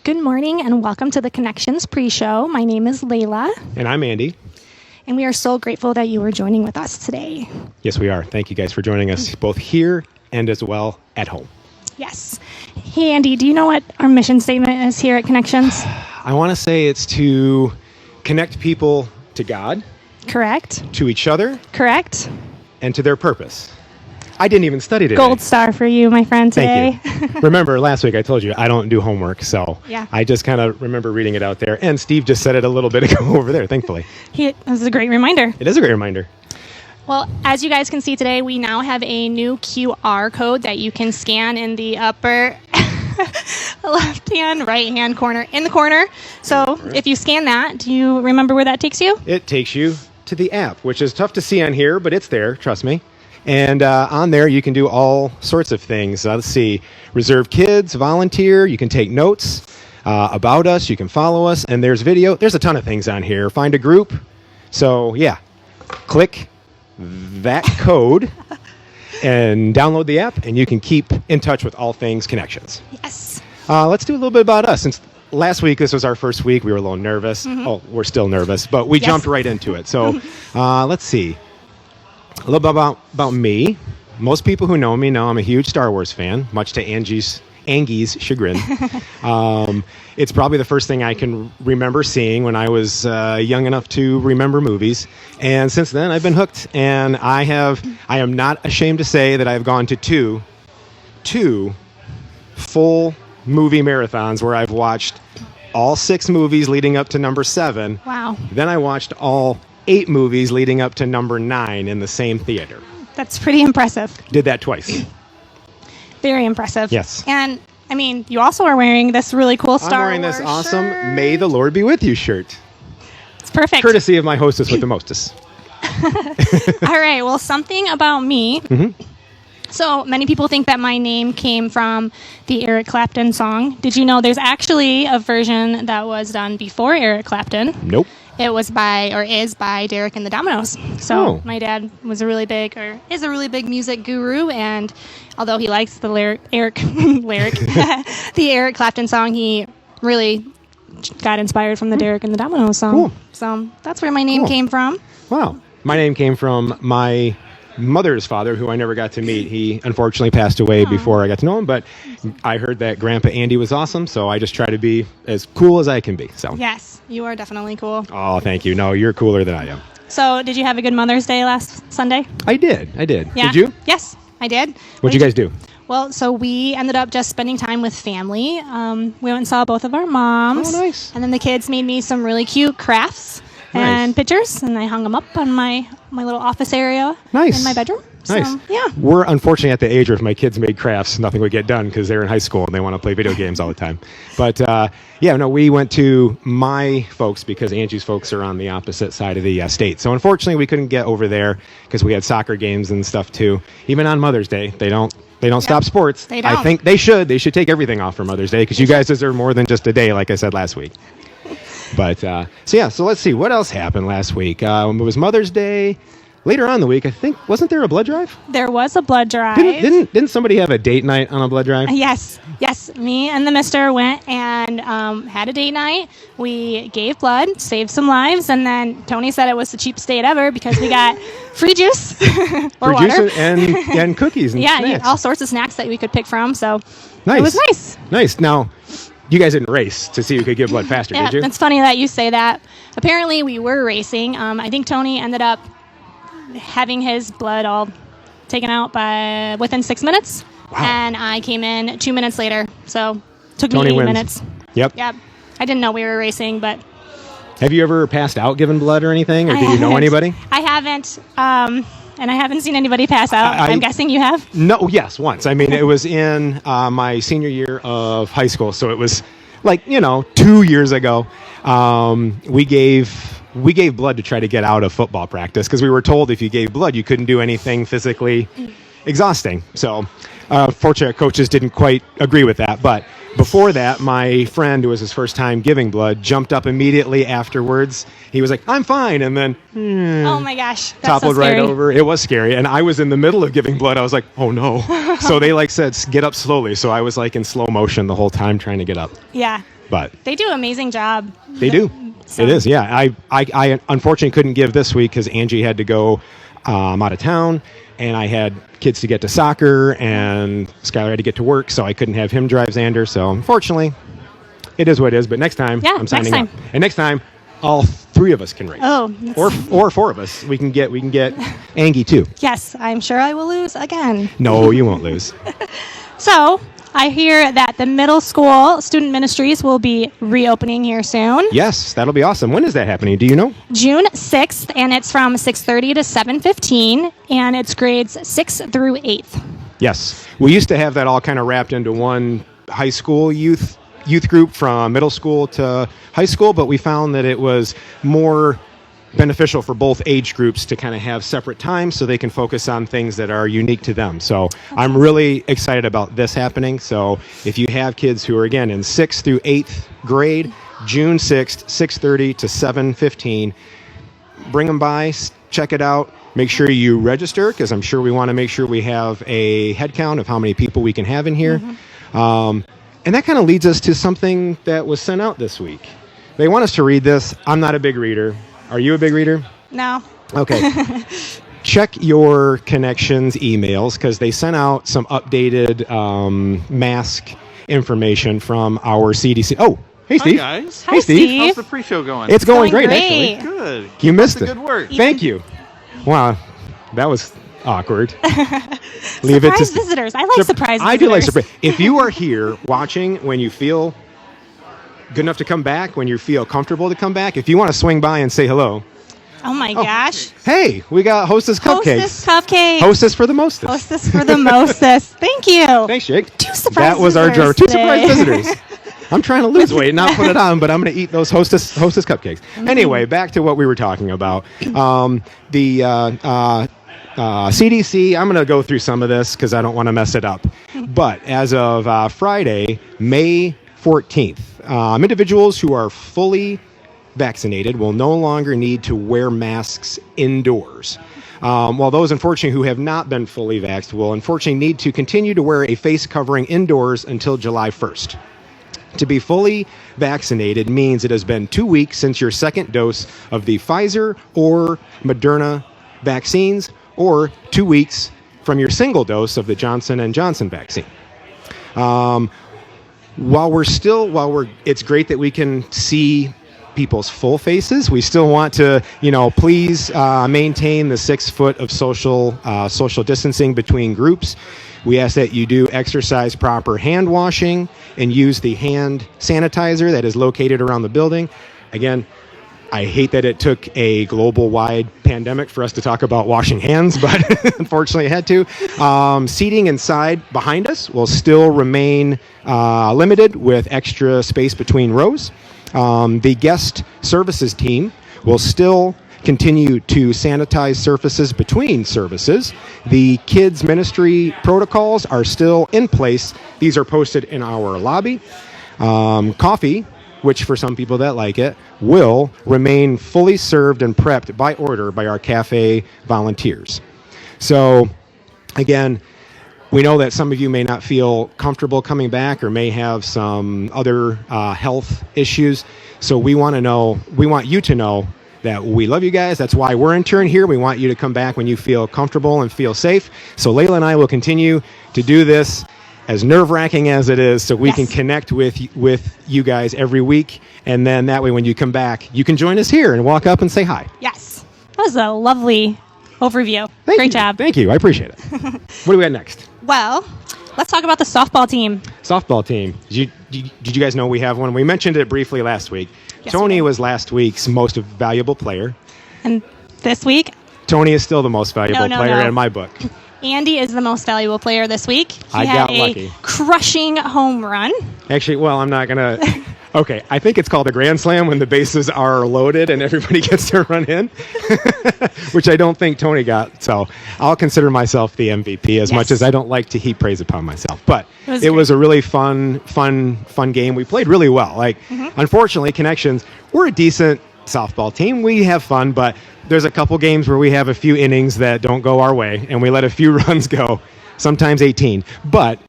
Good morning and welcome to the Connections pre-show. My name is Layla. And I'm Andy. And we are so grateful that you are joining with us today. Yes, we are. Thank you guys for joining us both here and as well at home. Yes. Hey, Andy, do you know what our mission statement is here at Connections? I want to say it's to connect people to God. Correct. To each other. Correct. And to their purpose. I didn't even study today. Gold star for you, my friend, today. Thank you. Remember, last week I told you I don't do homework, so yeah. I just kind of remember reading it out there. And Steve just said it a little bit ago over there, thankfully. This is a great reminder. It is a great reminder. Well, as you guys can see today, we now have a new QR code that you can scan in the upper left-hand, right-hand corner, in the corner. So if you scan that, do you remember where that takes you? It takes you to the app, which is tough to see on here, but it's there, trust me. And on there, you can do all sorts of things. Let's see, reserve kids, volunteer, you can take notes about us, you can follow us, and there's video. There's a ton of things on here. Find a group. So, yeah, click that code and download the app, and you can keep in touch with all things Connections. Yes. Let's do a little bit about us. Since last week, this was our first week, we were a little nervous. Mm-hmm. Oh, we're still nervous, but we jumped right into it. So let's see. A little bit about me. Most people who know me know I'm a huge Star Wars fan, much to Angie's chagrin. It's probably the first thing I can remember seeing when I was young enough to remember movies. And since then, I've been hooked. And I am not ashamed to say that I've gone to two full movie marathons where I've watched all 6 movies leading up to number 7. Wow. Then I watched all 8 movies leading up to number 9 in the same theater. That's pretty impressive. Did that twice. Very impressive. Yes. And, I mean, you also are wearing this really cool Star Wars I'm wearing this awesome shirt. May the Lord Be With You shirt. It's perfect. Courtesy of my hostess with the mostess. All right. Well, something about me. Mm-hmm. So many people think that my name came from the Eric Clapton song. Did you know there's actually a version that was done before Eric Clapton? Nope. It was is by Derek and the Dominoes. So my dad is a really big music guru, and although he likes the the Eric Clapton song, he really got inspired from the Derek and the Dominoes song. Cool. So that's where my name came from. Wow. My name came from my mother's father, who I never got to meet. He unfortunately passed away before I got to know him, but I heard that Grandpa Andy was awesome, so I just try to be as cool as I can be. So yes, you are definitely cool. Oh, thank you. No, you're cooler than I am. So did you have a good Mother's Day last Sunday? I did. Yeah. Did you? Yes, I did. What'd you guys do? Well, so we ended up just spending time with family. We went and saw both of our moms. Oh, nice. And then the kids made me some really cute crafts and pictures, and I hung them up on my little office area in my bedroom. Nice. So, yeah. We're unfortunately at the age where if my kids made crafts, nothing would get done because they're in high school and they want to play video games all the time. But we went to my folks because Angie's folks are on the opposite side of the state. So unfortunately, we couldn't get over there because we had soccer games and stuff too. Even on Mother's Day, they don't stop sports. They don't. I think they should. They should take everything off for Mother's Day because you guys deserve more than just a day, like I said last week. But so let's see what else happened last week. It was Mother's Day. Later on in the week, I think, wasn't there a blood drive? There was a blood drive. Didn't somebody have a date night on a blood drive? Yes. Me and the mister went and had a date night. We gave blood, saved some lives, and then Tony said it was the cheapest date ever because we got free juice or water. Juice and cookies and snacks. All sorts of snacks that we could pick from. So nice. It was nice. Nice. Now, you guys didn't race to see who could give blood faster, did you? It's funny that you say that. Apparently, we were racing. I think Tony ended up having his blood all taken out within 6 minutes. Wow. And I came in 2 minutes later. So it took Tony me 8 wins. minutes. Yep. I didn't know we were racing, but... Have you ever passed out giving blood or anything? Or do you know anybody? I haven't. And I haven't seen anybody pass out. I'm guessing you have? No, yes, once. I mean, it was in my senior year of high school. So it was 2 years ago. We gave blood to try to get out of football practice because we were told if you gave blood, you couldn't do anything physically exhausting. So Fortunately, coaches didn't quite agree with that. But before that, my friend, who was his first time giving blood, jumped up immediately afterwards. He was like, "I'm fine," and then oh my gosh, that's toppled so scary. right over. It was scary, and I was in the middle of giving blood. I was like, "Oh no!" So they said, "Get up slowly." So I was in slow motion the whole time trying to get up. Yeah, but they do an amazing job. They do. So. It is. Yeah, I unfortunately couldn't give this week because Angie had to go out of town, and I had kids to get to soccer, and Skylar had to get to work, so I couldn't have him drive Xander. So unfortunately, it is what it is. But next time, I'm signing up. And next time, all three of us can race. Oh, or four of us. We can get Angie too. Yes, I'm sure I will lose again. No, you won't lose. So I hear that the middle school student ministries will be reopening here soon. Yes, that'll be awesome. When is that happening? Do you know? June 6th, and it's from 6:30 to 7:15, and it's grades 6th through 8th. Yes. We used to have that all kind of wrapped into one high school youth group from middle school to high school, but we found that it was more beneficial for both age groups to kind of have separate times so they can focus on things that are unique to them. So I'm really excited about this happening. So if you have kids who are, again, in 6th through 8th grade, June 6th, 6:30 to 7:15, bring them by, check it out. Make sure you register, because I'm sure we want to make sure we have a head count of how many people we can have in here. And that kind of leads us to something that was sent out this week. They want us to read this. I'm not a big reader. Are you a big reader? No. Okay. Check your connections emails, because they sent out some updated mask information from our CDC. Oh, hey, Steve. Hi, guys. Hi, Steve. How's the pre-show going? It's going great, great. actually. Good. You missed it. Good work. Thank you. Wow, that was awkward. Leave surprise visitors. I like surprise visitors. I do like surprise. If you are here watching when you feel good enough to come back, when you feel comfortable to come back, if you want to swing by and say hello. Oh my gosh. Hey, we got Hostess Cupcakes. Hostess Cupcakes. Hostess for the mostest. Hostess for the mostest. Thank you. Thanks, Jake. 2 surprise That was our visitors drummer. 2 today. surprise visitors. I'm trying to lose weight, not put it on, but I'm going to eat those Hostess Cupcakes. Anyway, back to what we were talking about. The CDC, I'm going to go through some of this because I don't want to mess it up. But as of Friday, May 14th, individuals who are fully vaccinated will no longer need to wear masks indoors. While those, unfortunately, who have not been fully vaxxed will unfortunately need to continue to wear a face covering indoors until July 1st. To be fully vaccinated means it has been 2 weeks since your second dose of the Pfizer or Moderna vaccines, or 2 weeks from your single dose of the Johnson & Johnson vaccine. It's great that we can see people's full faces. We still want to, please maintain the 6 foot of social distancing between groups. We ask that you do exercise proper hand washing and use the hand sanitizer that is located around the building. Again, I hate that it took a global-wide pandemic for us to talk about washing hands, but unfortunately it had to. Seating inside behind us will still remain limited with extra space between rows. The guest services team will still continue to sanitize surfaces between services. The kids' ministry protocols are still in place. These are posted in our lobby. Coffee, which for some people that like it, will remain fully served and prepped by order by our cafe volunteers. So, again, we know that some of you may not feel comfortable coming back or may have some other health issues. So we want you to know that we love you guys. That's why we're in turn here. We want you to come back when you feel comfortable and feel safe. So Layla and I will continue to do this, as nerve-wracking as it is, so we can connect with you guys every week. And then that way when you come back, you can join us here and walk up and say hi. Yes. That was a lovely overview. Great job. Thank you. I appreciate it. What do we got next? Well, let's talk about the softball team. Softball team. Did you guys know we have one? We mentioned it briefly last week. Yes, Tony was last week's most valuable player. And this week? Tony is still the most valuable player in my book. Andy is the most valuable player this week. He I had got a lucky. crushing home run. Actually, well, I'm not going to... Okay, I think it's called a grand slam when the bases are loaded and everybody gets to run in, which I don't think Tony got. So I'll consider myself the MVP as much as I don't like to heap praise upon myself. But it was a really fun game. We played really well. Unfortunately, Connections, we're a decent softball team. We have fun, but there's a couple games where we have a few innings that don't go our way, and we let a few runs go, sometimes 18. But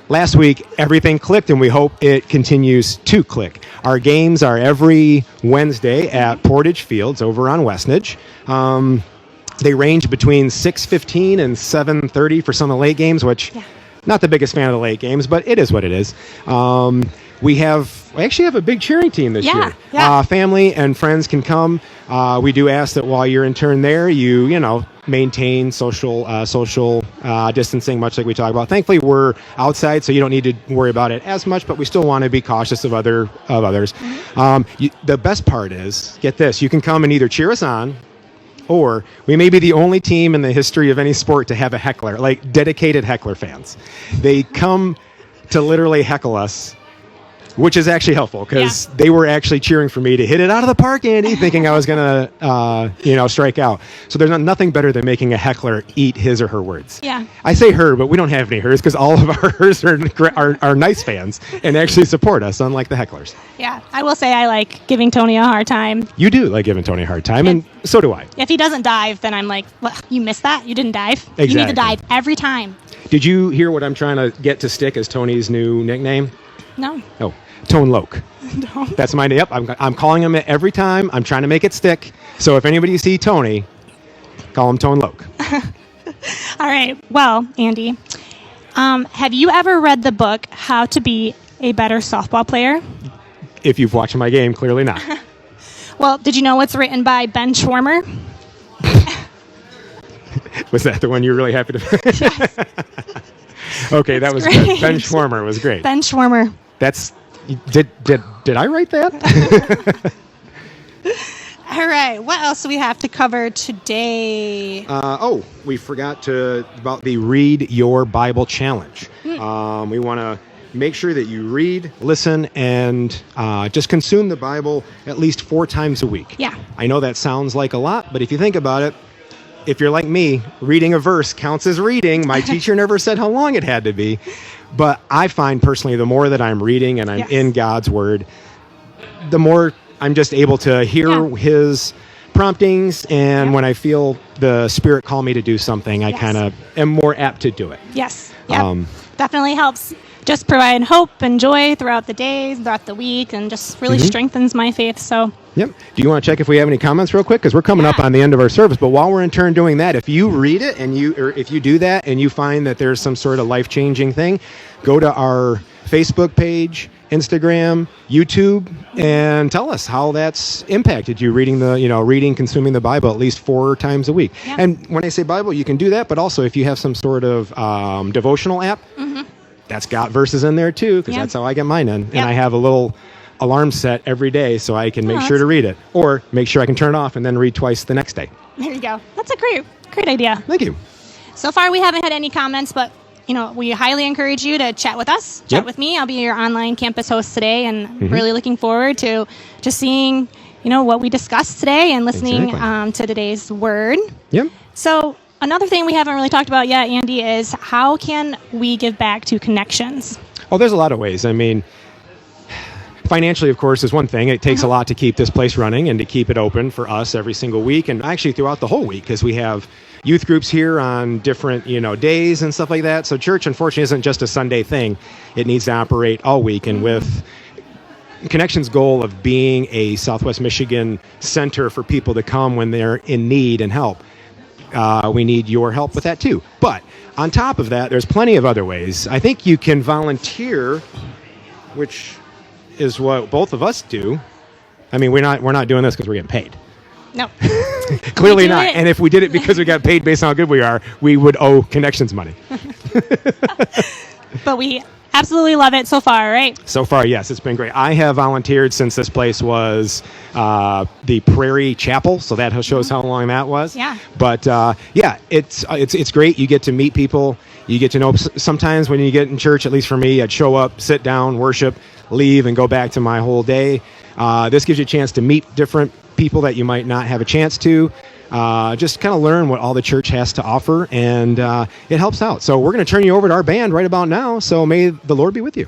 last week, everything clicked, and we hope it continues to click. Our games are every Wednesday at Portage Fields over on Westnedge. They range between 6:15 and 7:30 for some of the late games, which not the biggest fan of the late games, but it is what it is. We actually have a big cheering team this year. Family and friends can come. We do ask that while you're in turn there, you maintain social distancing, much like we talk about. Thankfully, we're outside, so you don't need to worry about it as much, but we still want to be cautious of others. The best part is, get this, you can come and either cheer us on, or we may be the only team in the history of any sport to have a heckler, like dedicated heckler fans. They come to literally heckle us, which is actually helpful because they were actually cheering for me to hit it out of the park, Andy, thinking I was going to, strike out. So there's nothing better than making a heckler eat his or her words. Yeah. I say her, but we don't have any hers because all of our hers are nice fans and actually support us, unlike the hecklers. Yeah. I will say I like giving Tony a hard time. You do like giving Tony a hard time, and so do I. If he doesn't dive, then I'm like, well, you missed that? You didn't dive? Exactly. You need to dive every time. Did you hear what I'm trying to get to stick as Tony's new nickname? No. Oh. Tone Loke. No. That's my name. Yep, I'm calling him it every time. I'm trying to make it stick. So if anybody you see Tony, call him Tone Loke. All right. Well, Andy, have you ever read the book How to Be a Better Softball Player? If you've watched my game, clearly not. Well, did you know it's written by Benchwarmer? Was that the one you were really happy to? Yes. Okay, that was good. Benchwarmer was great. Benchwarmer. That's. Did I write that? All right. What else do we have to cover today? We forgot about the Read Your Bible Challenge. We want to make sure that you read, listen, and just consume the Bible at least 4 times a week. Yeah. I know that sounds like a lot, but if you think about it, if you're like me, reading a verse counts as reading. My teacher never said how long it had to be. But I find personally, the more that I'm reading and I'm in God's Word, the more I'm just able to hear His promptings. And when I feel the Spirit call me to do something, I kind of am more apt to do it. Yes. Yep. Definitely helps just provide hope and joy throughout the days, throughout the week, and just really strengthens my faith. So. Yep. Do you want to check if we have any comments real quick? Because we're coming up on the end of our service. But while we're in turn doing that, if you read it or if you do that and you find that there's some sort of life-changing thing, go to our Facebook page, Instagram, YouTube, and tell us how that's impacted you consuming the Bible at least 4 times a week. Yep. And when I say Bible, you can do that. But also if you have some sort of devotional app, that's got verses in there too, because that's how I get mine in. Yep. And I have a little alarm set every day so I can make sure to read it, or make sure I can turn it off and then read twice the next day. There you go. That's a great idea. Thank you. So far we haven't had any comments, but we highly encourage you to chat with us, chat with me. I'll be your online campus host today, and really looking forward to just seeing what we discussed today and listening to today's word. Yep. So another thing we haven't really talked about yet, Andy, is how can we give back to Connections? Oh, there's a lot of ways. I mean, financially, of course, is one thing. It takes a lot to keep this place running and to keep it open for us every single week, and actually throughout the whole week, because we have youth groups here on different days and stuff like that. So church, unfortunately, isn't just a Sunday thing. It needs to operate all week. And with Connections' goal of being a Southwest Michigan center for people to come when they're in need and help, we need your help with that too. But on top of that, there's plenty of other ways. I think you can volunteer, which is what both of us do. I mean, we're not doing this because we're getting paid. No. Clearly not. And if we did it because we got paid based on how good we are, we would owe Connections money. But we absolutely love it so far, right? So far, yes. It's been great. I have volunteered since this place was the Chapel, so that shows how long that was. Yeah. But it's great. You get to meet people. You get to know. Sometimes when you get in church, at least for me, I'd show up, sit down, worship, leave and go back to my whole day. This gives you a chance to meet different people that you might not have a chance to. Just kind of learn what all the church has to offer, and it helps out. So we're going to turn you over to our band right about now. So may the Lord be with you.